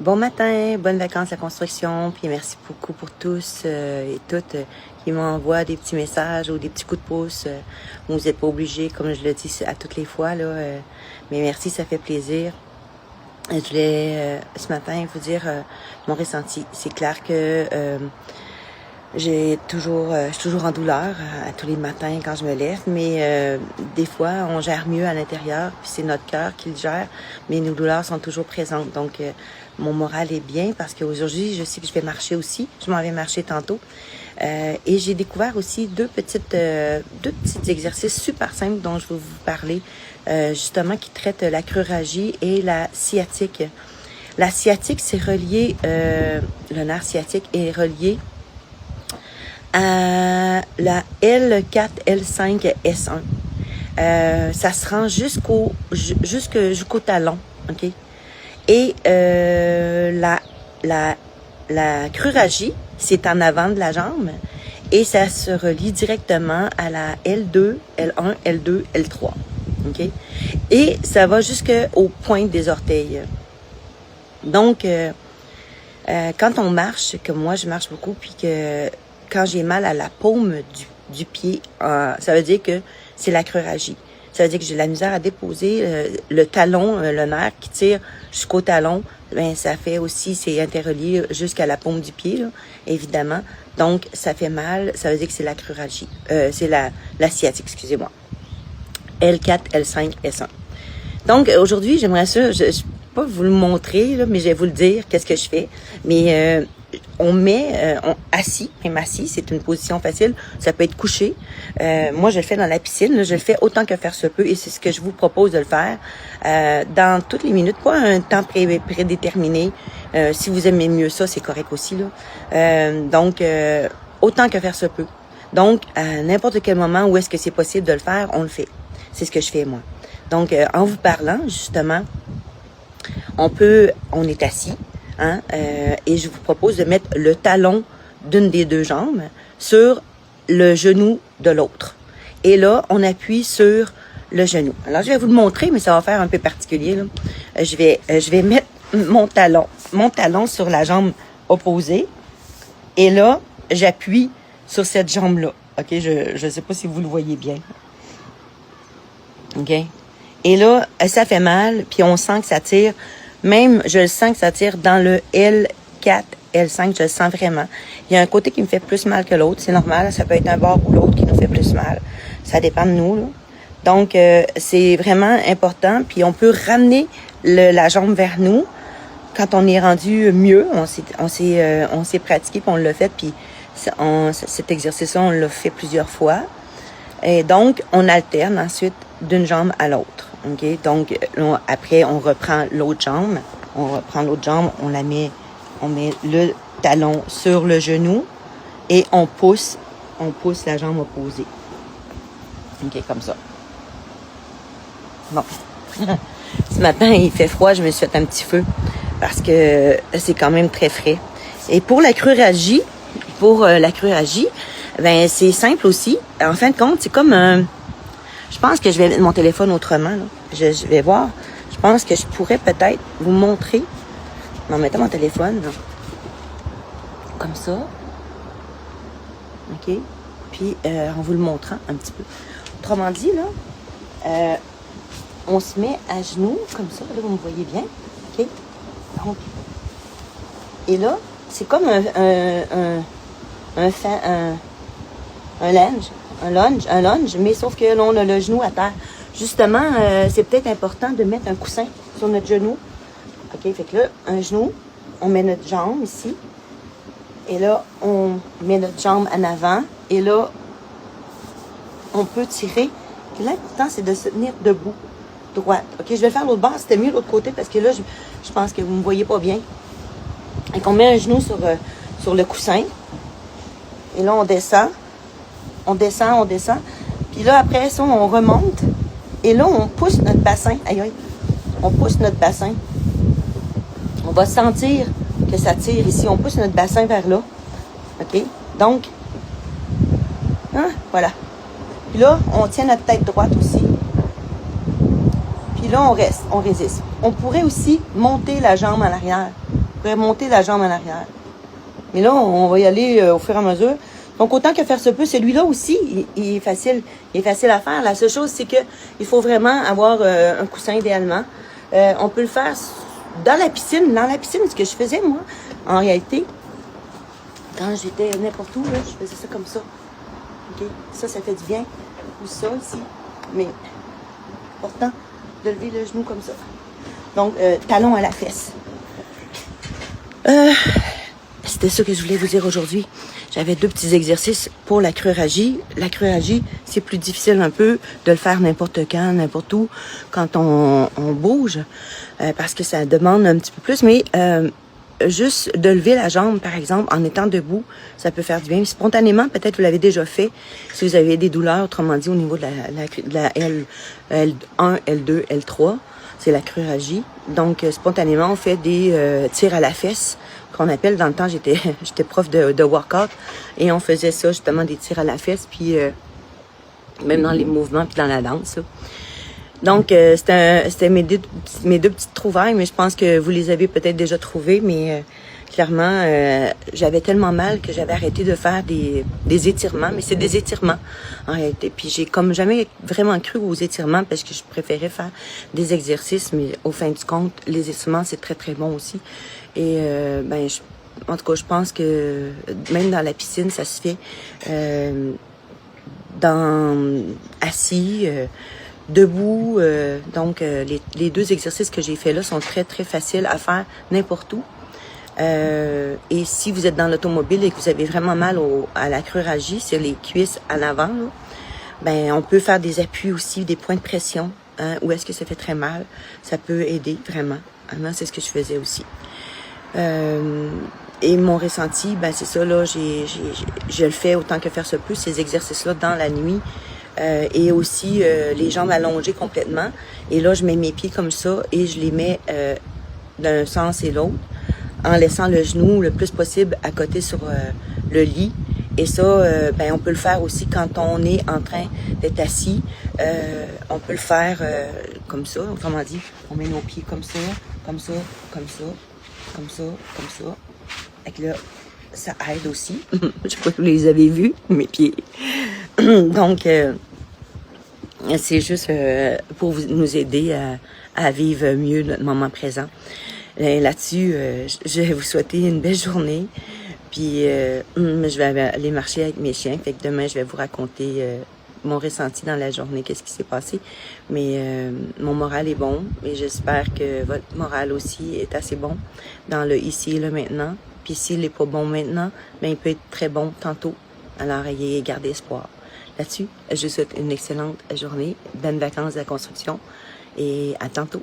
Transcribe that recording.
Bon matin, bonnes vacances à construction, puis merci beaucoup pour tous et toutes qui m'envoient des petits messages ou des petits coups de pouce. Vous n'êtes pas obligés, comme je le dis à toutes les fois, là, mais merci, ça fait plaisir. Je voulais ce matin vous dire mon ressenti. C'est clair que je suis toujours en douleur à tous les matins quand je me lève, mais des fois, on gère mieux à l'intérieur, puis c'est notre cœur qui le gère, mais nos douleurs sont toujours présentes. Donc, mon moral est bien parce qu'aujourd'hui, je sais que je vais marcher aussi. Je m'en vais marcher tantôt. Et j'ai découvert aussi deux petits exercices super simples dont je vais vous parler, justement, qui traitent la cruralgie et la sciatique. La sciatique, c'est relié, le nerf sciatique est relié à la L4, L5, S1. Ça se rend jusqu'au talon, OK? Et la cruralgie, c'est en avant de la jambe et ça se relie directement à la L2, L1, L2, L3, OK? Et ça va jusqu'aux pointes des orteils. Donc, quand on marche, comme moi, je marche beaucoup, puis que quand j'ai mal à la paume du pied, ça veut dire que c'est la cruralgie. Ça veut dire que j'ai la misère à déposer le talon, le nerf qui tire jusqu'au talon. Ben ça fait aussi, c'est interrelié jusqu'à la paume du pied, là, évidemment. Donc, ça fait mal. Ça veut dire que c'est la cruralgie. C'est la sciatique, excusez-moi. L4, L5, S1. Donc, aujourd'hui, j'aimerais ça, je peux pas vous le montrer, là, mais je vais vous le dire, qu'est-ce que je fais. Mais on met assis, même assis, c'est une position facile. Ça peut être couché. Moi, je le fais dans la piscine. Là, je le fais autant que faire se peut et c'est ce que je vous propose de le faire dans toutes les minutes. Pas un temps prédéterminé. Si vous aimez mieux ça, c'est correct aussi. Là. Donc, autant que faire se peut. Donc, à n'importe quel moment où est-ce que c'est possible de le faire, on le fait. C'est ce que je fais, moi. Donc, en vous parlant, justement, on est assis. Hein, et je vous propose de mettre le talon d'une des deux jambes sur le genou de l'autre. Et là, on appuie sur le genou. Alors, je vais vous le montrer, mais ça va faire un peu particulier. Là. Je vais mettre mon talon sur la jambe opposée. Et là, j'appuie sur cette jambe-là. OK? Je ne sais pas si vous le voyez bien. OK? Et là, ça fait mal, puis on sent que ça tire. Même, je le sens que ça tire dans le L4, L5, je le sens vraiment. Il y a un côté qui me fait plus mal que l'autre, c'est normal. Ça peut être un bord ou l'autre qui nous fait plus mal. Ça dépend de nous, là. Donc, c'est vraiment important. Puis, on peut ramener la jambe vers nous quand on est rendu mieux. On s'est pratiqué, puis on l'a fait. Puis, cet exercice-là, on l'a fait plusieurs fois. Et donc, on alterne ensuite d'une jambe à l'autre. OK? Donc, là, après, on reprend l'autre jambe. On met le talon sur le genou et on pousse la jambe opposée. OK, comme ça. Bon. Ce matin, il fait froid, je me suis fait un petit feu parce que c'est quand même très frais. Et pour la cruralgie, ben c'est simple aussi. En fin de compte, c'est comme un... Je pense que je vais mettre mon téléphone autrement. Là. Je vais voir. Je pense que je pourrais peut-être vous montrer en mettant mon téléphone. Là. Comme ça. OK? Puis, en vous le montrant un petit peu. Autrement dit, là, on se met à genoux, comme ça. Là, vous me voyez bien. OK? Donc, et là, c'est comme un lunge, mais sauf que là, on a le genou à terre. Justement, c'est peut-être important de mettre un coussin sur notre genou. OK, fait que là, un genou, on met notre jambe ici. Et là, on met notre jambe en avant. Et là, on peut tirer. Puis l'important, c'est de se tenir debout, droite. OK, je vais faire l'autre bord. C'était mieux l'autre côté parce que là, je pense que vous ne me voyez pas bien. Et qu'on met un genou sur le coussin. Et là, on descend. On descend. Puis là, après ça, on remonte. Et là, on pousse notre bassin. Aïe, aïe. On pousse notre bassin. On va sentir que ça tire ici. On pousse notre bassin vers là. OK? Donc, hein, voilà. Puis là, on tient notre tête droite aussi. Puis là, on reste, on résiste. On pourrait aussi monter la jambe en arrière. pourrais monter la jambe en arrière. Mais là, on va y aller au fur et à mesure. Donc, autant que faire se peut, celui-là aussi, il est facile à faire. La seule chose, c'est que il faut vraiment avoir un coussin idéalement. On peut le faire dans la piscine. Dans la piscine, ce que je faisais, moi, en réalité, quand j'étais n'importe où, là, je faisais ça comme ça. OK? Ça fait du bien. Ou ça, ici. Mais, important de lever le genou comme ça. Donc, talon à la fesse. C'était ça que je voulais vous dire aujourd'hui. J'avais 2 petits exercices pour la cruragie. La cruragie, c'est plus difficile un peu de le faire n'importe quand, n'importe où, quand on bouge, parce que ça demande un petit peu plus. Mais juste de lever la jambe, par exemple, en étant debout, ça peut faire du bien. Spontanément, peut-être vous l'avez déjà fait, si vous avez des douleurs, autrement dit, au niveau de la L1, L2, L3, c'est la cruragie. Donc, spontanément, on fait des tirs à la fesse, qu'on appelle. Dans le temps, j'étais prof de workout, et on faisait ça, justement, des tirs à la fesse, puis même dans les mouvements, puis dans la danse, là. Donc, c'était mes deux petites trouvailles, mais je pense que vous les avez peut-être déjà trouvées, mais clairement, j'avais tellement mal que j'avais arrêté de faire des étirements, mais c'est des étirements, en réalité. Puis j'ai comme jamais vraiment cru aux étirements, parce que je préférais faire des exercices, mais au fin du compte, les étirements, c'est très, très bon aussi. Et, en tout cas, je pense que même dans la piscine, ça se fait, assis, debout. Donc, les 2 exercices que j'ai faits là sont très, très faciles à faire n'importe où. Et si vous êtes dans l'automobile et que vous avez vraiment mal à la cruragie, c'est les cuisses en avant, là, ben on peut faire des appuis aussi, des points de pression, hein, où est-ce que ça fait très mal. Ça peut aider vraiment. Moi, c'est ce que je faisais aussi. Et mon ressenti, ben c'est ça, là, je le fais autant que faire se peut, ces exercices-là, dans la nuit. Et aussi les jambes allongées complètement. Et là, je mets mes pieds comme ça et je les mets d'un sens et l'autre, en laissant le genou le plus possible à côté sur le lit. Et ça, on peut le faire aussi quand on est en train d'être assis. On peut le faire comme ça. Autrement dit, on met nos pieds comme ça, comme ça, comme ça, comme ça, comme ça. Et là, ça aide aussi. Je sais pas si vous les avez vus, mes pieds. Donc, c'est juste pour nous aider à vivre mieux notre moment présent. Là-dessus, je vais vous souhaiter une belle journée. Puis, je vais aller marcher avec mes chiens. Fait que demain, je vais vous raconter mon ressenti dans la journée, qu'est-ce qui s'est passé. Mais mon moral est bon et j'espère que votre moral aussi est assez bon dans le ici et le maintenant. Puis s'il n'est pas bon maintenant, il peut être très bon tantôt. Alors, ayez gardé espoir. Là-dessus, je vous souhaite une excellente journée, bonnes vacances de la construction et à tantôt.